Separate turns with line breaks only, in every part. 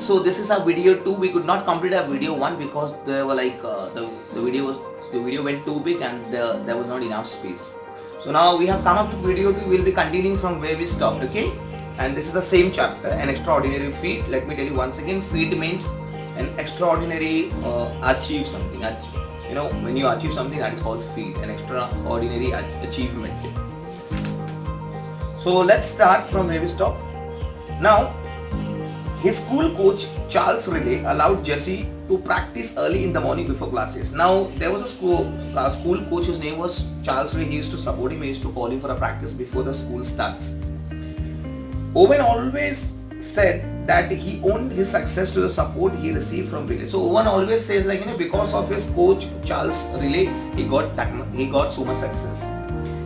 students, so this is our video 2. We could not complete our video 1 because there were the video went too big and there was not enough space. So now we have come up with video 2. We'll be continuing from where we stopped, okay? And this is the same chapter, an extraordinary feat. Let me tell you once again, feat means an extraordinary achieve something. When you achieve something, that is called feat, an extraordinary achievement. So let's start from where we stopped. Now, his school coach Charles Riley allowed Jesse to practice early in the morning before classes. Now there was a school coach whose name was Charles Riley. He used to support him. He used to call him for a practice before the school starts. Owen always said that he owed his success to the support he received from Riley. So Owen always says because of his coach Charles Riley, he got so much success.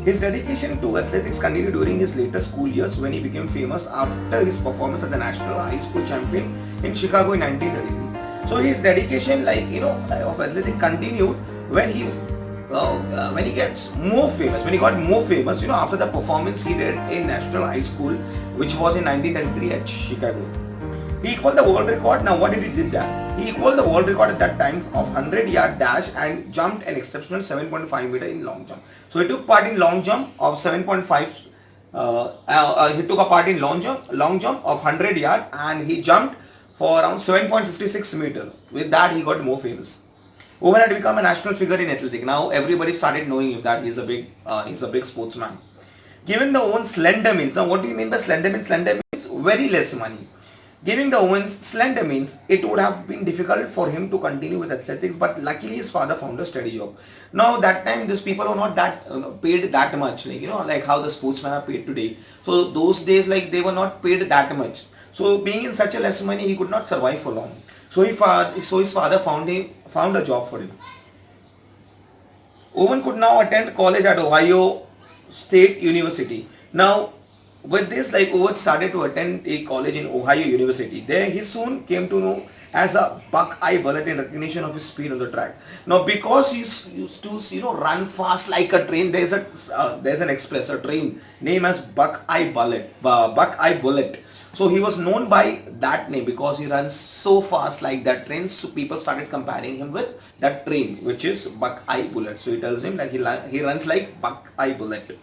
His dedication to athletics continued during his later school years when he became famous after his performance at the National High School Champion in Chicago in 1933. So his dedication of athletics continued when he gets more famous, when he got more famous, after the performance he did in National High School, which was in 1933 at Chicago. He equaled the world record. Now what did he did that? He equaled the world record at that time of 100-yard dash and jumped an exceptional 7.5 meter in long jump. So he took part in long jump of 7.5. He took a part in long jump of 100 yard and he jumped for around 7.56 meter. With that he got more famous. Owen had become a national figure in athletics. Now everybody started knowing him that he's a big sportsman. Given the Owen's slender means. Now what do you mean by slender means? Slender means very less money. Giving the Owens slender means it would have been difficult for him to continue with athletics, but luckily his father found a steady job. Now that time these people were not that paid that much, like how the sportsmen are paid today. So those days they were not paid that much. So being in such a less money, he could not survive for long. So his father found a job for him. Owen could now attend college at Ohio State University. Now with this, Owen started to attend a college in Ohio University. There he soon came to know as a Buckeye Bullet in recognition of his speed on the track. Now because he used to run fast like a train, there's a train named as Buckeye Bullet. So he was known by that name because he runs so fast like that train. So people started comparing him with that train, which is Buckeye Bullet. So he tells him he runs like Buckeye Bullet.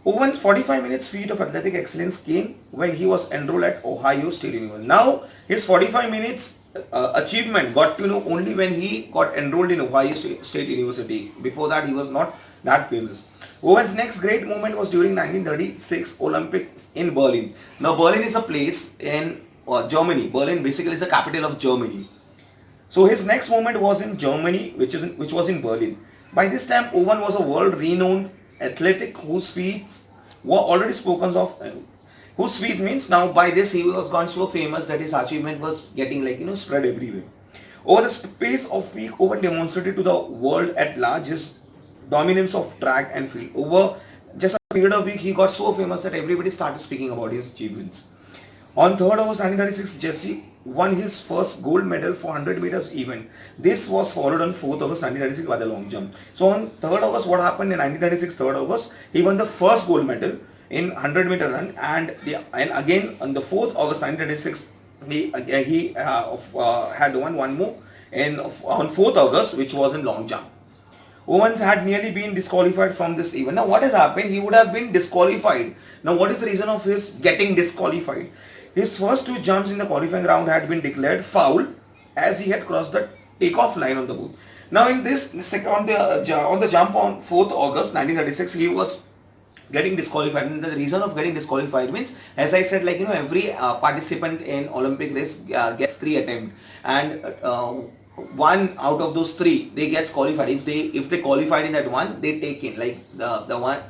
Owen's 45 minutes feat of athletic excellence came when he was enrolled at Ohio State University. Now, his 45 minutes achievement got to know only when he got enrolled in Ohio State University. Before that, he was not that famous. Owen's next great moment was during 1936 Olympics in Berlin. Now, Berlin is a place in Germany. Berlin basically is the capital of Germany. So his next moment was in Germany, which was in Berlin. By this time, Owen was a world-renowned athletic whose feats were already spoken of. Whose feats means now by this he was gone so famous that his achievement was getting spread everywhere. Over the space of week, Owen demonstrated to the world at large his dominance of track and field. Over just a period of week, he got so famous that everybody started speaking about his achievements. On 3rd August 1936, Jesse won his first gold medal for 100 meters event. This was followed on 4th August 1936 by the long jump. So on 3rd August, what happened in 1936, 3rd August, he won the first gold medal in 100 meter run, and again on the 4th August 1936, he had won one more on 4th August, which was in long jump. Owens had nearly been disqualified from this event. Now what has happened? He would have been disqualified. Now what is the reason of his getting disqualified? His first two jumps in the qualifying round had been declared foul as he had crossed the takeoff line on the booth. Now in on the jump on 4th August 1936, he was getting disqualified, and the reason of getting disqualified means, as I said, every participant in Olympic race gets 3 attempts, and one out of those 3 they gets qualified. If they qualified in that one, they take in the one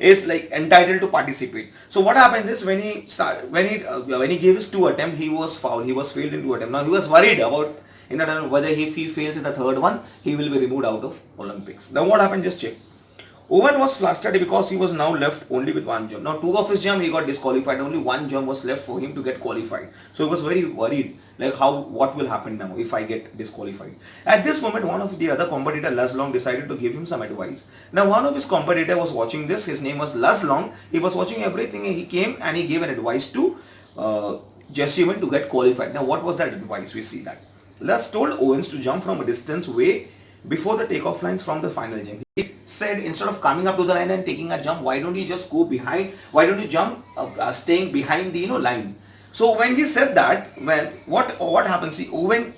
is entitled to participate. So what happens is when he gave his 2 attempts, he was fouled. He was failed in 2 attempts. Now he was worried about whether if he fails in the 3rd one, he will be removed out of Olympics. Now what happened? Just check. Owen was flustered because he was now left only with 1 jump. Now 2 of his jump he got disqualified. Only 1 jump was left for him to get qualified. So he was very worried, what will happen now if I get disqualified. At this moment, one of the other competitor, Luz Long, decided to give him some advice. Now one of his competitor was watching this. His name was Luz Long. He was watching everything. He came and he gave an advice to Jesse Owens to get qualified. Now, what was that advice? We see that Les told Owens to jump from a distance way before the takeoff lines from the final jump. He said, instead of coming up to the line and taking a jump, why don't you just go behind? Why don't you jump, staying behind the line? So when he said that, what happens? See, Owen,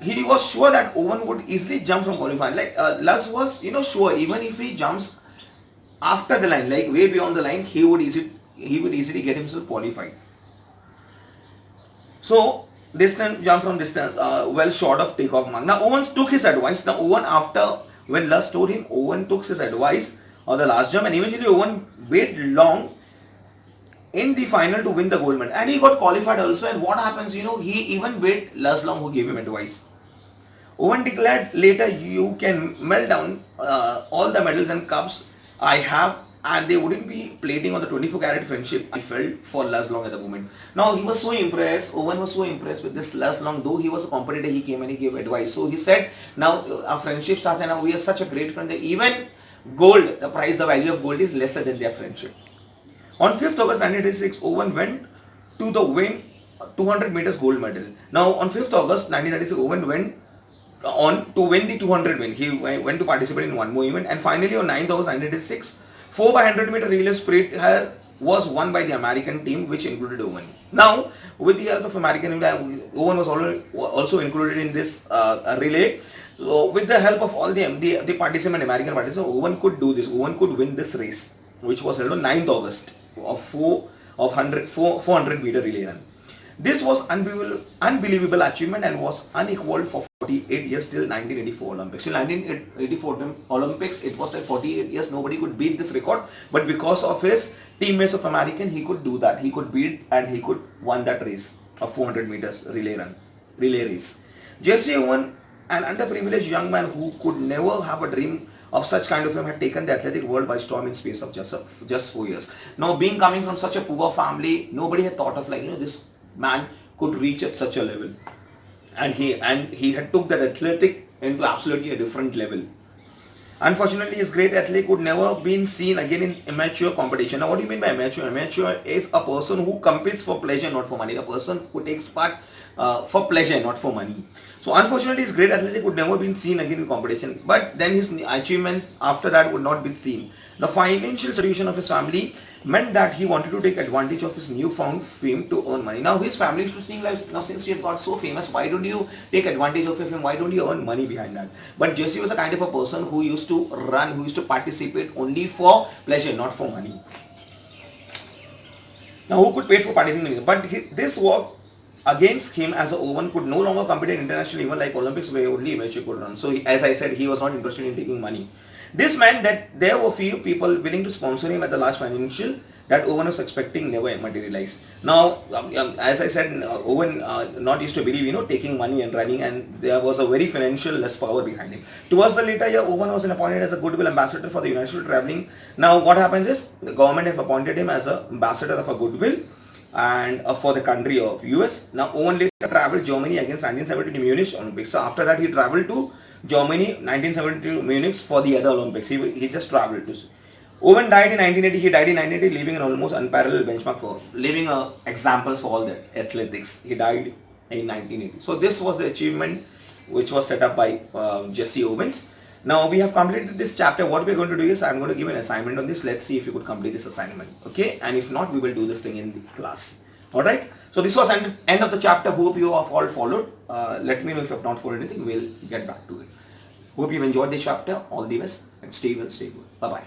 he was sure that Owen would easily jump from qualifying. Like Les was sure, even if he jumps after the line, like way beyond the line, he would easily get himself qualified. So jump from distance, well short of takeoff mark. Now Owens took his advice. Now when Les told him, Owen took his advice on the last jump, and eventually Owen waited long in the final to win the gold medal, and he got qualified also. And what happens, he even waited Les Long, who gave him advice. Owen declared later, you can melt down all the medals and cups I have, and they wouldn't be plating on the 24-carat friendship I felt for Les Long at the moment. Now he was so impressed, Owen was so impressed with this Les Long. Though he was a competitor, he came and he gave advice. So he said, now our friendship starts, and now we are such a great friend that even gold, the value of gold is lesser than their friendship. On 5th August 1986, Owen went to the win 200 meters gold medal. Now on 5th August 1996, Owen went on to win the 200 win. He went to participate in one more event, and finally on 9th August 1986, 4x100 meter relay sprint was won by the American team, which included Owen. Now, with the help of American, Owen was also included in this relay. So, with the help of all the American participants, Owen could do this. Owen could win this race, which was held on 9th August of 400 meter relay run. This was unbelievable achievement and was unequaled for 48 years till 1984 Olympics. Till 1984 Olympics, it was like 48 years, nobody could beat this record. But because of his teammates of American, he could do that. He could beat and he could won that race of 400 meters relay race. Jesse Owens, an underprivileged young man who could never have a dream of such kind of him, had taken the athletic world by storm in space of just 4 years. Now, coming from such a poor family, nobody had thought of this man could reach at such a level, and he had took that athletic into absolutely a different level. Unfortunately, his great athlete could never been seen again in amateur competition. Now, what do you mean by amateur? Amateur is a person who competes for pleasure, not for money. A person who takes part for pleasure, not for money. So, unfortunately, his great athlete could never been seen again in competition. But then his achievements after that would not be seen. The financial situation of his family meant that he wanted to take advantage of his newfound fame to earn money. Now his family used to think like, now since you have got so famous, why don't you take advantage of your fame? Why don't you earn money behind that? But Jesse was a kind of a person who used to participate only for pleasure, not for money. Now who could pay for participating? But this work against him, as Owen could no longer compete in international events like Olympics, where only amateur could run. So as I said, he was not interested in taking money. This meant that there were few people willing to sponsor him at the last financial that Owen was expecting never materialized. Now, as I said, Owen not used to believe, taking money and running, and there was a very financial less power behind him. Towards the later year, Owen was appointed as a goodwill ambassador for the United States traveling. Now, what happens is the government have appointed him as an ambassador of a goodwill and for the country of US. Now, Owen later traveled Germany against 1972 Munich Olympics. So after that, he traveled to Germany, 1972 Munich for the other Olympics. He just traveled to. Owen died in 1980. He died in 1980, leaving an almost unparalleled benchmark for leaving examples for all the athletics. He died in 1980. So this was the achievement which was set up by Jesse Owens. Now we have completed this chapter. What we are going to do is I am going to give an assignment on this. Let's see if you could complete this assignment. Okay, and if not, we will do this thing in the class. All right. So this was end of the chapter. Hope you have all followed. Let me know if you have not followed anything. We'll get back to it. Hope you've enjoyed this chapter. All the best and stay well, stay good. Bye bye.